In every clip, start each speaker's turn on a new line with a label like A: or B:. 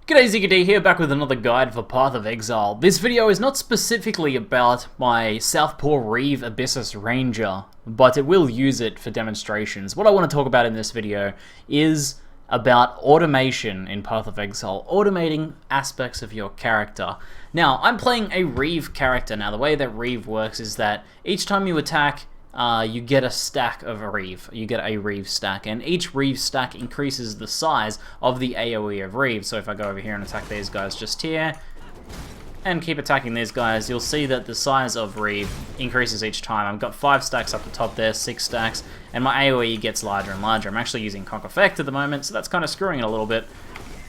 A: G'day, ZiggyD here, back with another guide for Path of Exile. This video is not specifically about my Southpaw Reeve Abyssus Ranger, but it will use it for demonstrations. What I want to talk about in this video is about automation in Path of Exile, automating aspects of your character. Now, I'm playing a Reeve character. Now, the way that Reeve works is that each time you attack, you get a stack of a Reeve. You get a Reeve stack, and each Reeve stack increases the size of the AoE of Reeve. So if I go over here and attack these guys just here, and keep attacking these guys, you'll see that the size of Reeve increases each time. I've got 5 stacks up the top there, 6 stacks, and my AoE gets larger and larger. I'm actually using Counterattack at the moment, so that's kind of screwing it a little bit.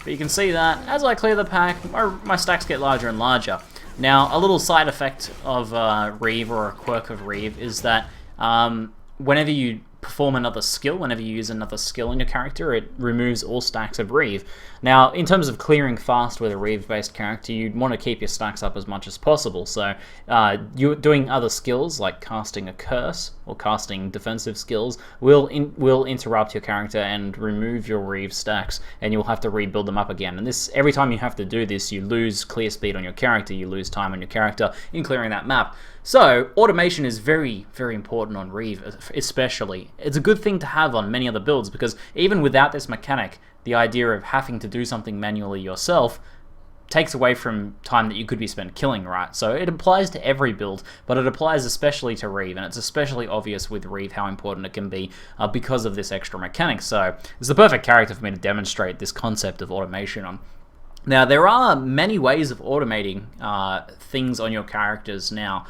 A: But you can see that as I clear the pack, my stacks get larger and larger. Now, a little side effect of Reeve, or a quirk of Reeve, is that whenever you perform another skill, whenever you use another skill in your character, it removes all stacks of Reeve. Now, in terms of clearing fast with a Reeve-based character, you'd want to keep your stacks up as much as possible. So, you're doing other skills, like casting a curse, or casting defensive skills, will interrupt your character and remove your Reeve stacks, and you'll have to rebuild them up again. And this, every time you have to do this, you lose clear speed on your character, you lose time on your character in clearing that map. So, automation is very, very important on Reeve, especially. It's a good thing to have on many other builds, because even without this mechanic, the idea of having to do something manually yourself takes away from time that you could be spent killing, right? So it applies to every build, but it applies especially to Reeve, and it's especially obvious with Reeve how important it can be because of this extra mechanic. So it's the perfect character for me to demonstrate this concept of automation on. Now, there are many ways of automating things on your characters now.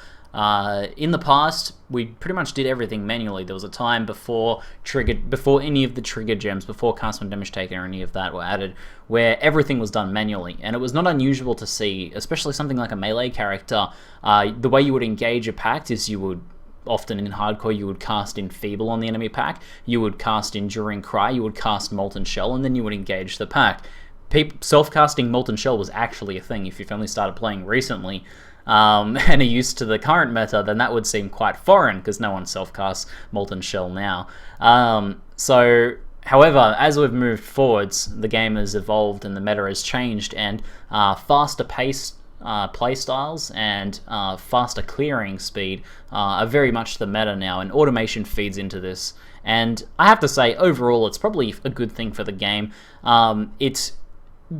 A: In the past, we pretty much did everything manually. There was a time before any of the trigger gems, before cast when damage taken or any of that were added, where everything was done manually. And it was not unusual to see, especially something like a melee character, the way you would engage a pact is you would, often in hardcore, you would cast Enfeeble on the enemy pack, you would cast Enduring Cry, you would cast Molten Shell, and then you would engage the pact. Self-casting Molten Shell was actually a thing. If you've only started playing recently, and are used to the current meta, then that would seem quite foreign, because no one self-casts Molten Shell now. However, as we've moved forwards, the game has evolved and the meta has changed, and faster paced playstyles and faster clearing speed are very much the meta now, and automation feeds into this. And I have to say, overall, it's probably a good thing for the game. It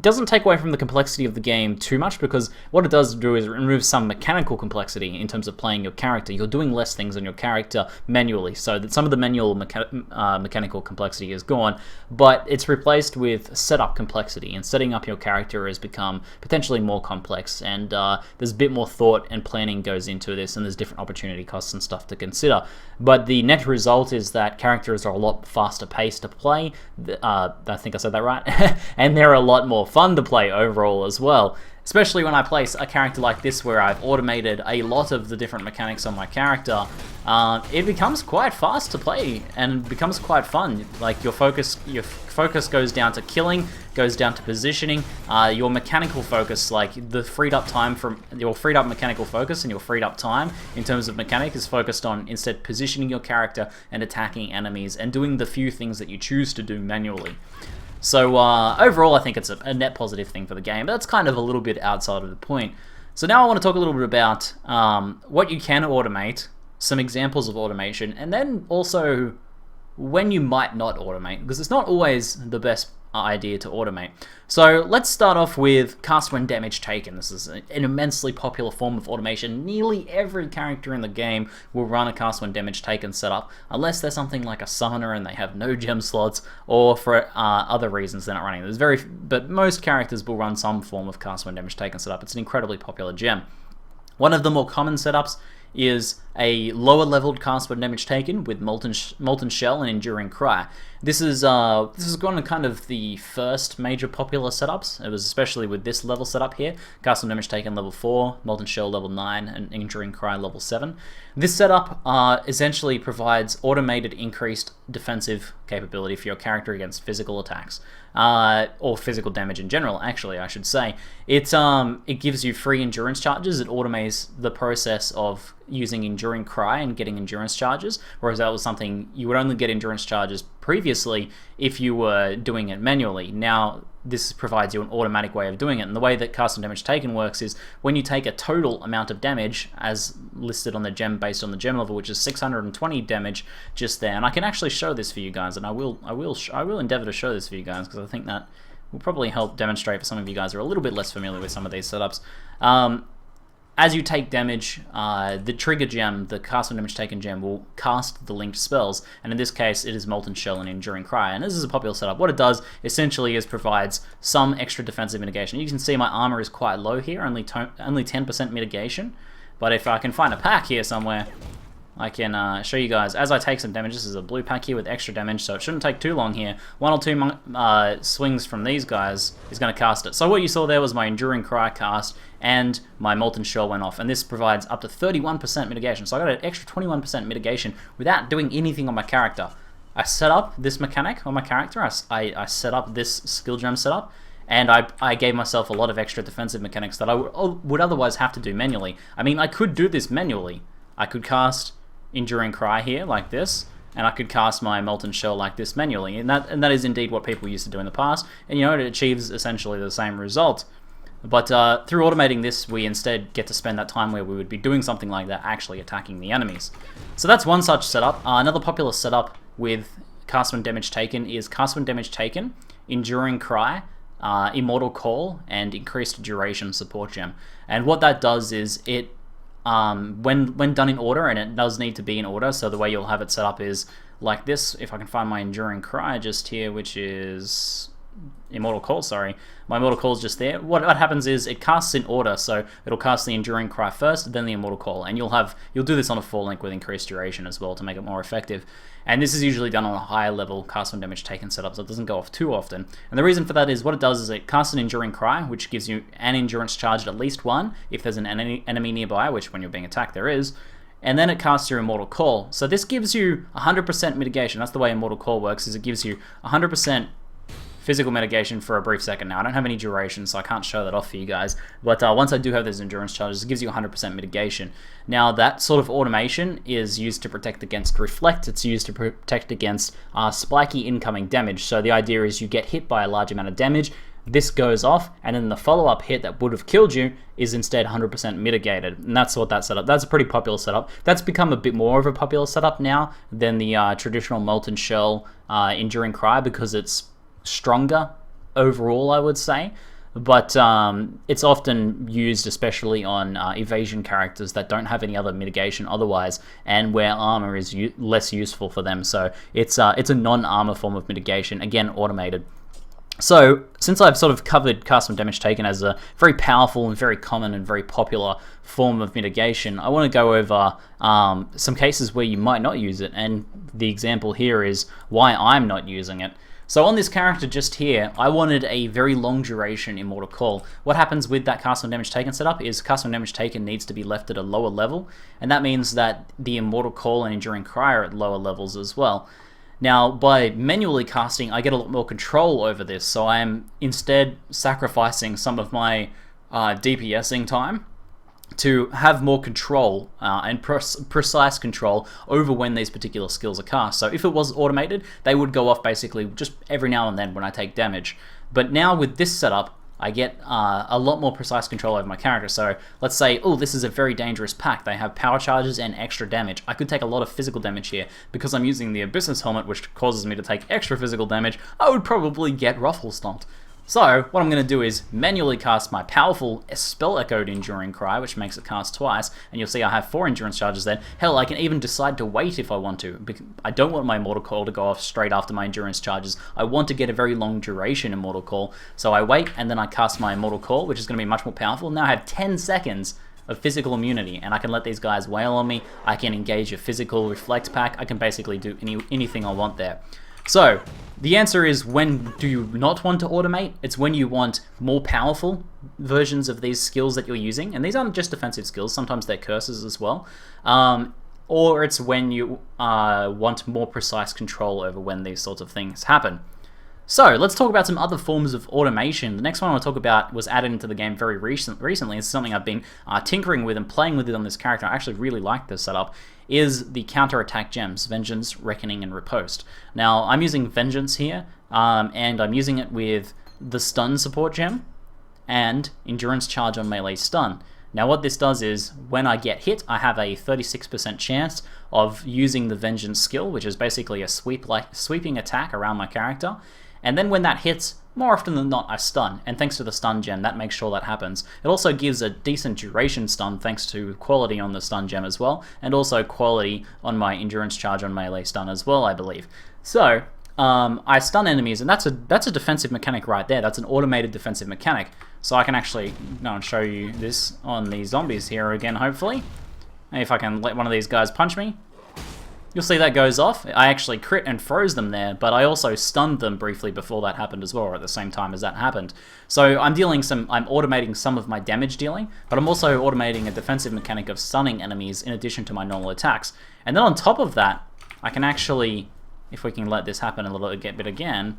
A: doesn't take away from the complexity of the game too much, because what it does do is remove some mechanical complexity in terms of playing your character. You're doing less things on your character manually, so that some of the manual mechanical complexity is gone, but it's replaced with setup complexity, and setting up your character has become potentially more complex, and there's a bit more thought and planning goes into this, and there's different opportunity costs and stuff to consider. But the net result is that characters are a lot faster paced to play, I think I said that right, and they're a lot more fun to play overall as well, especially when I place a character like this where I've automated a lot of the different mechanics on my character. It becomes quite fast to play and becomes quite fun. Like your focus goes down to killing, goes down to positioning. Your mechanical focus, like the freed up time from your freed up mechanical focus and your freed up time in terms of mechanic, is focused on instead positioning your character and attacking enemies and doing the few things that you choose to do manually. So overall, I think it's a net positive thing for the game. But that's kind of a little bit outside of the point. So now I want to talk a little bit about what you can automate, some examples of automation, and then also when you might not automate, because it's not always the best idea to automate. So let's start off with cast when damage taken. This is an immensely popular form of automation. Nearly every character in the game will run a cast when damage taken setup, unless they're something like a summoner and they have no gem slots, or for other reasons they're not running. But most characters will run some form of cast when damage taken setup. It's an incredibly popular gem. One of the more common setups is a lower leveled cast when damage taken with Molten Shell and Enduring Cry. This is one of kind of the first major popular setups. It was especially with this level setup here. Cast when damage taken level 4, Molten Shell level 9, and Enduring Cry level 7. This setup essentially provides automated increased defensive capability for your character against physical attacks. Or physical damage in general, actually, I should say. It gives you free endurance charges. It automates the process of using Enduring Cry and getting endurance charges, whereas that was something you would only get endurance charges previously if you were doing it manually. Now this provides you an automatic way of doing it, and the way that cast on damage taken works is when you take a total amount of damage as listed on the gem based on the gem level, which is 620 damage just there. And I can actually show this for you guys, and I will endeavor to show this for you guys, because I think that will probably help demonstrate for some of you guys who are a little bit less familiar with some of these setups. As you take damage, the trigger gem, the cast on damage taken gem, will cast the linked spells, and in this case it is Molten Shell and Enduring Cry, and this is a popular setup. What it does essentially is provides some extra defensive mitigation. You can see my armor is quite low here, only 10% mitigation, but if I can find a pack here somewhere, I can show you guys as I take some damage. This is a blue pack here with extra damage, so it shouldn't take too long here. 1 or 2 swings from these guys is going to cast it. So what you saw there was my Enduring Cry cast, and my Molten Shell went off, and this provides up to 31% mitigation. So I got an extra 21% mitigation without doing anything on my character. I set up this mechanic on my character, I set up this skill gem setup, and I gave myself a lot of extra defensive mechanics that I would otherwise have to do manually. I mean, I could do this manually. I could cast Enduring Cry here like this, and I could cast my Molten Shell like this manually, and that is indeed what people used to do in the past, and you know, it achieves essentially the same result. But through automating this, we instead get to spend that time where we would be doing something like that, actually attacking the enemies. So that's one such setup. Another popular setup with cast when damage taken is cast when damage taken, Enduring Cry, Immortal Call, and increased duration support gem. And what that does is it when done in order, and it does need to be in order, so the way you'll have it set up is like this. If I can find my Enduring Cry just here, which is Immortal Call, sorry. My Immortal Call is just there. What happens is it casts in order, so it'll cast the Enduring Cry first, then the Immortal Call, and you'll do this on a full link with increased duration as well to make it more effective. And this is usually done on a higher level cast on damage taken setup, so it doesn't go off too often. And the reason for that is what it does is it casts an Enduring Cry, which gives you an endurance charged at least 1 if there's an enemy nearby, which when you're being attacked there is. And then it casts your Immortal Call. So this gives you 100% mitigation. That's the way Immortal Call works, is it gives you 100% physical mitigation for a brief second. Now, I don't have any duration, so I can't show that off for you guys, but once I do have those endurance charges, it gives you 100% mitigation. Now, that sort of automation is used to protect against reflect. It's used to protect against spiky incoming damage. So the idea is you get hit by a large amount of damage, this goes off, and then the follow-up hit that would have killed you is instead 100% mitigated. And that's what that setup, that's a pretty popular setup. That's become a bit more of a popular setup now than the traditional Molten Shell Enduring Cry, because it's stronger overall, I would say, but it's often used especially on evasion characters that don't have any other mitigation otherwise, and where armor is less useful for them. So it's a non-armor form of mitigation, again automated. So since I've sort of covered cast when damage taken as a very powerful and very common and very popular form of mitigation, I want to go over some cases where you might not use it, and the example here is why I'm not using it. So on this character just here, I wanted a very long duration Immortal Call. What happens with that cast on damage taken setup is cast on damage taken needs to be left at a lower level, and that means that the Immortal Call and Enduring Cry are at lower levels as well. Now, by manually casting, I get a lot more control over this, so I am instead sacrificing some of my DPSing time to have more control and precise control over when these particular skills are cast. So if it was automated, they would go off basically just every now and then when I take damage. But now with this setup, I get a lot more precise control over my character. So let's say, oh, this is a very dangerous pack. They have power charges and extra damage. I could take a lot of physical damage here. Because I'm using the Abyssus helmet, which causes me to take extra physical damage, I would probably get ruffle stomped. So what I'm going to do is manually cast my powerful spell echoed Enduring Cry, which makes it cast twice, and you'll see I have 4 endurance charges then. Hell, I can even decide to wait if I want to. I don't want my Immortal Call to go off straight after my endurance charges. I want to get a very long duration Immortal Call, so I wait and then I cast my Immortal Call, which is going to be much more powerful. Now I have 10 seconds of physical immunity, and I can let these guys wail on me. I can engage a physical reflect pack. I can basically do anything I want there. So, the answer is, when do you not want to automate? It's when you want more powerful versions of these skills that you're using, and these aren't just defensive skills, sometimes they're curses as well, or it's when you want more precise control over when these sorts of things happen. So let's talk about some other forms of automation. The next one I want to talk about was added into the game very recently. It's something I've been tinkering with and playing with it on this character. I actually really like this setup. Is the Counterattack gems, Vengeance, Reckoning, and Riposte. Now, I'm using Vengeance here, and I'm using it with the Stun support gem and Endurance Charge on melee stun. Now what this does is, when I get hit, I have a 36% chance of using the Vengeance skill, which is basically a sweeping attack around my character. And then when that hits, more often than not, I stun. And thanks to the stun gem, that makes sure that happens. It also gives a decent duration stun thanks to quality on the stun gem as well, and also quality on my Endurance Charge on melee stun as well, I believe. So, I stun enemies, and that's a defensive mechanic right there. That's an automated defensive mechanic. So I can actually go and show you this on the zombies here again, hopefully. And if I can let one of these guys punch me, you'll see that goes off. I actually crit and froze them there, but I also stunned them briefly before that happened as well, or at the same time as that happened. So I'm automating some of my damage dealing, but I'm also automating a defensive mechanic of stunning enemies in addition to my normal attacks. And then on top of that, I can actually, if we can let this happen a little bit again,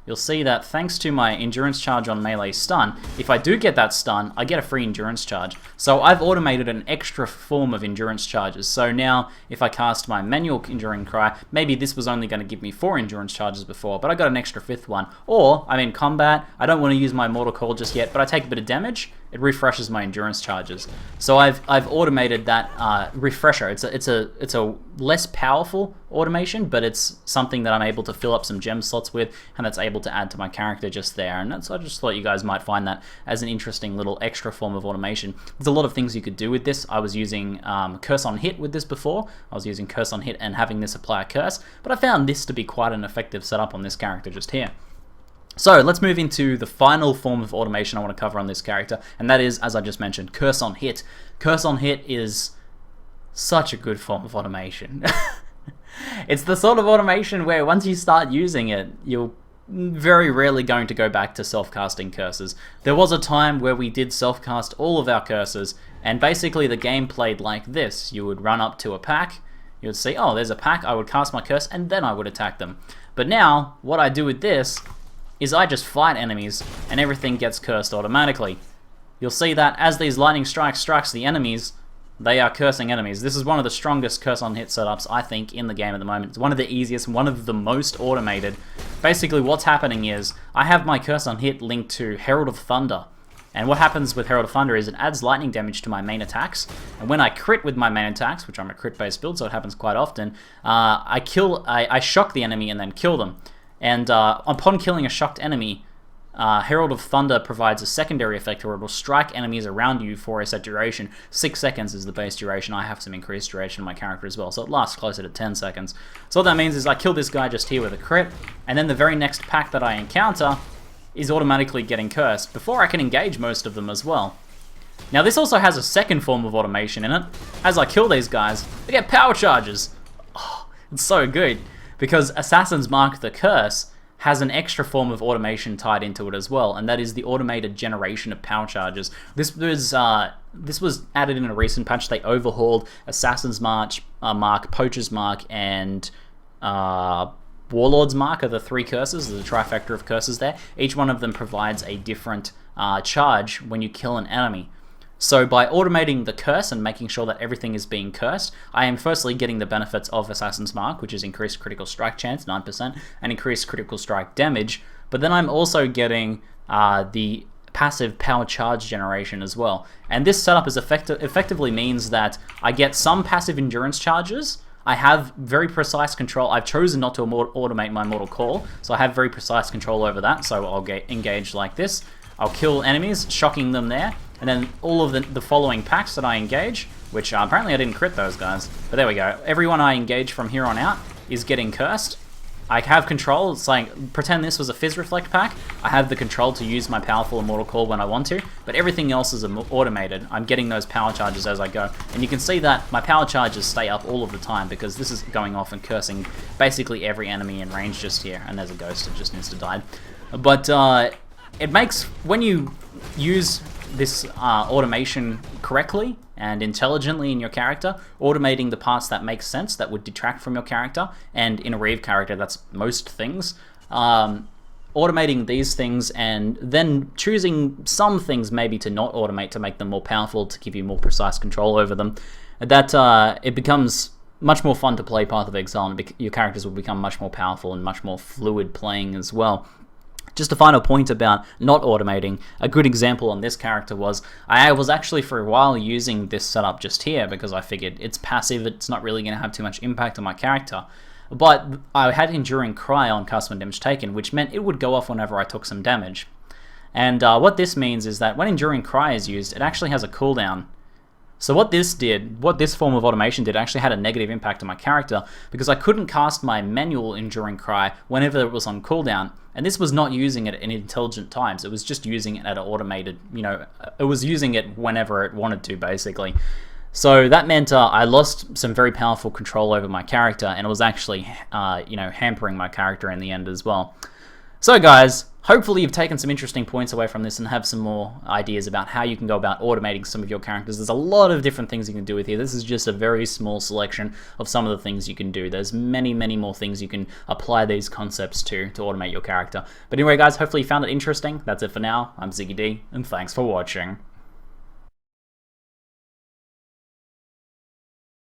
A: you'll see that thanks to my Endurance Charge on melee stun, if I do get that stun, I get a free Endurance Charge. So I've automated an extra form of Endurance Charges. So now, if I cast my manual Enduring Cry, maybe this was only going to give me 4 Endurance Charges before, but I got an extra 5th one. Or, I'm in combat, I don't want to use my Mortal Call just yet, but I take a bit of damage, it refreshes my Endurance Charges. So I've automated that refresher. It's a less powerful automation, but it's something that I'm able to fill up some gem slots with, and that's able to add to my character just there. And I just thought you guys might find that as an interesting little extra form of automation. There's a lot of things you could do with this. I was using Curse on Hit with this before. I was using Curse on Hit and having this apply a curse, but I found this to be quite an effective setup on this character just here. So let's move into the final form of automation I want to cover on this character, and that is, as I just mentioned, Curse on Hit. Curse on Hit is such a good form of automation. It's the sort of automation where once you start using it, you're very rarely going to go back to self-casting curses. There was a time where we did self-cast all of our curses, and basically the game played like this. You would run up to a pack, you would see, oh, there's a pack, I would cast my curse, and then I would attack them. But now, what I do with this is I just fight enemies, and everything gets cursed automatically. You'll see that as these lightning strikes the enemies, they are cursing enemies. This is one of the strongest Curse on Hit setups, I think, in the game at the moment. It's one of the easiest, one of the most automated. Basically, what's happening is, I have my Curse on Hit linked to Herald of Thunder. And what happens with Herald of Thunder is it adds lightning damage to my main attacks. And when I crit with my main attacks, which I'm a crit-based build, so it happens quite often, I shock the enemy and then kill them. And upon killing a shocked enemy, Herald of Thunder provides a secondary effect where it will strike enemies around you for a set duration. 6 seconds is the base duration. I have some increased duration in my character as well, so it lasts closer to 10 seconds. So what that means is I kill this guy just here with a crit, and then the very next pack that I encounter is automatically getting cursed, before I can engage most of them as well. Now this also has a second form of automation in it. As I kill these guys, I get power charges. Oh, it's so good, because Assassin's Mark the Curse has an extra form of automation tied into it as well, and that is the automated generation of power charges. This was added in a recent patch. They overhauled Assassin's Mark, Poacher's Mark, and Warlord's Mark are the 3 curses. There's a trifecta of curses there. Each one of them provides a different charge when you kill an enemy. So by automating the curse and making sure that everything is being cursed, I am firstly getting the benefits of Assassin's Mark, which is increased critical strike chance, 9%, and increased critical strike damage, but then I'm also getting the passive power charge generation as well. And this setup is effectively means that I get some passive endurance charges. I have very precise control. I've chosen not to automate my Mortal Call, so I have very precise control over that, so I'll get engaged like this. I'll kill enemies, shocking them there, and then all of the following packs that I engage, which apparently I didn't crit those guys, but there we go. Everyone I engage from here on out is getting cursed. I have control. It's like, pretend this was a Fizz Reflect pack. I have the control to use my powerful Immortal Call when I want to, but everything else is automated. I'm getting those power charges as I go, and you can see that my power charges stay up all of the time because this is going off and cursing basically every enemy in range just here, and there's a ghost that just insta-died. But it makes, when you use this automation correctly and intelligently in your character, automating the parts that make sense, that would detract from your character, and in a Reeve character that's most things, automating these things and then choosing some things maybe to not automate to make them more powerful, to give you more precise control over them, that it becomes much more fun to play Path of Exile, and your characters will become much more powerful and much more fluid playing as well. Just a final point about not automating. A good example on this character was, I was actually for a while using this setup just here because I figured it's passive, it's not really going to have too much impact on my character. But I had Enduring Cry on Custom Damage Taken, which meant it would go off whenever I took some damage. And what this means is that when Enduring Cry is used, it actually has a cooldown. So what this form of automation did, actually had a negative impact on my character because I couldn't cast my manual Enduring Cry whenever it was on cooldown. And this was not using it at intelligent times, it was just using it at an automated, it was using it whenever it wanted to, basically. So that meant I lost some very powerful control over my character, and it was actually, hampering my character in the end as well. So guys, hopefully you've taken some interesting points away from this and have some more ideas about how you can go about automating some of your characters. There's a lot of different things you can do with here. This is just a very small selection of some of the things you can do. There's many, many more things you can apply these concepts to automate your character. But anyway guys, hopefully you found it interesting. That's it for now. I'm ZiggyD, and thanks for watching.